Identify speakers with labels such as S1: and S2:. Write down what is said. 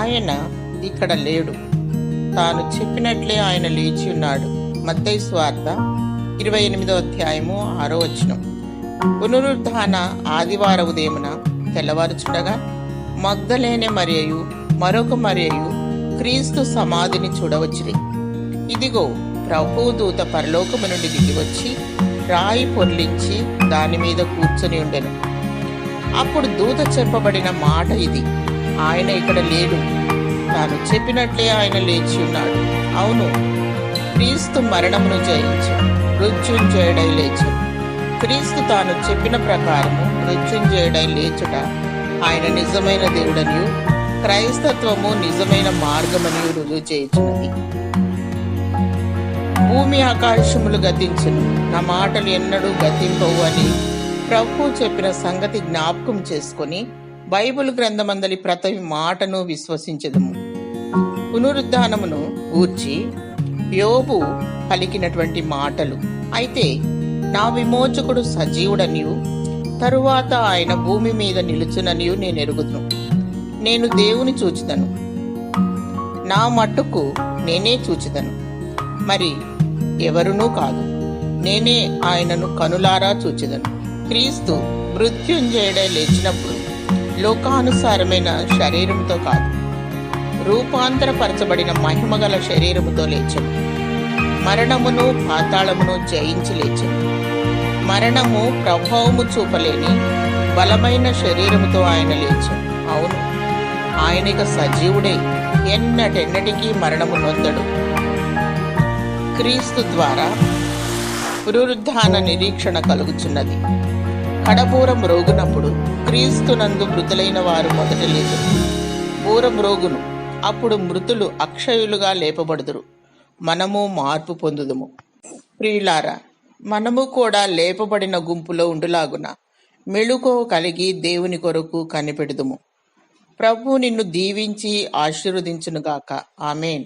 S1: ఆయన ఇక్కడ లేడు, తాను చెప్పినట్లే ఆయన లేచి ఉన్నాడు. మత్తయి సువార్త 28వ అధ్యాయము 6వ వచనం. పునరుద్ధాన ఆదివార ఉదయమున తెల్లవారుచుండగా మగ్దలేనే మరియయు మరొక మరియయు క్రీస్తు సమాధిని చూడవచ్చిరి. ఇదిగో, ప్రభువు దూత పరలోకము నుండి దిగివచ్చి రాయి పొర్లించి దాని మీద కూర్చొని ఉండెను. అప్పుడు దూత చెప్పబడిన మాట ఇది: ఆయన ఇక్కడ లేడు, తాను చెప్పినట్లే ఆయన లేచి ఉన్నాడు. అవును, క్రీస్తు మరణమును జయించి మృత్యుంజయుడై లేచు. క్రీస్తు తాను చెప్పిన ప్రకారము మృత్యుంజయుడై లేచుట ఆయన నిజమైన దేవుడనియు క్రైస్తత్వము నిజమైన మార్గమనియు రుజువు చేయుచున్నది. భూమి ఆకాశములు గతించును, నా మాటలు ఎన్నడూ గతింపవు అని ప్రభువు చెప్పిన సంగతి జ్ఞాపకం చేసుకొని బైబిల్ గ్రంథమందలి ప్రతి మాటను విశ్వసించదము. పునరుద్ధానమును గూర్చి యోబు పలికినటువంటి మాటలు: అయితే నా విమోచకుడు సజీవుడనియు తరువాత ఆయన భూమి మీద నిలుచుననియు నేను ఎరుగుదును. నేను దేవుని చూచుదను, నా మట్టుకు నేనే చూచుదను, మరి ఎవరునూ కాదు. నేనే ఆయనను కనులారా చూచుదను. క్రీస్తు మృత్యుంజయుడై లేచినప్పుడు లోకానుసారమైన శరీరంతో కాదు, రూపాంతరపరచబడిన మహిమగల శరీరముతో లేచెను. మరణమును పాతాళమును జయించి లేచెను. మరణము ప్రభావము చూపలేని బలమైన శరీరముతో ఆయన లేచెను. అవును, ఆయనక సజీవుడే, ఎన్నటెన్నటికీ మరణము నొందడు. క్రీస్తు ద్వారా పునరుద్ధాన నిరీక్షణ కలుగుచున్నది. కడబూరం రోగునప్పుడు క్రీస్తునందు మృతులైన వారు మొదట లేదు. బూరం రోగును, అప్పుడు మృతులు అక్షయులుగా లేపబడుదురు. మనము మార్పు పొందుదుము. ప్రియులారా, మనము కూడా లేపబడిన గుంపులో ఉండులాగున మెళుకువ కలిగి దేవుని కొరకు కనిపెడుదుము. ప్రభు నిన్ను దీవించి ఆశీర్వదించునుగాక. ఆమేన్.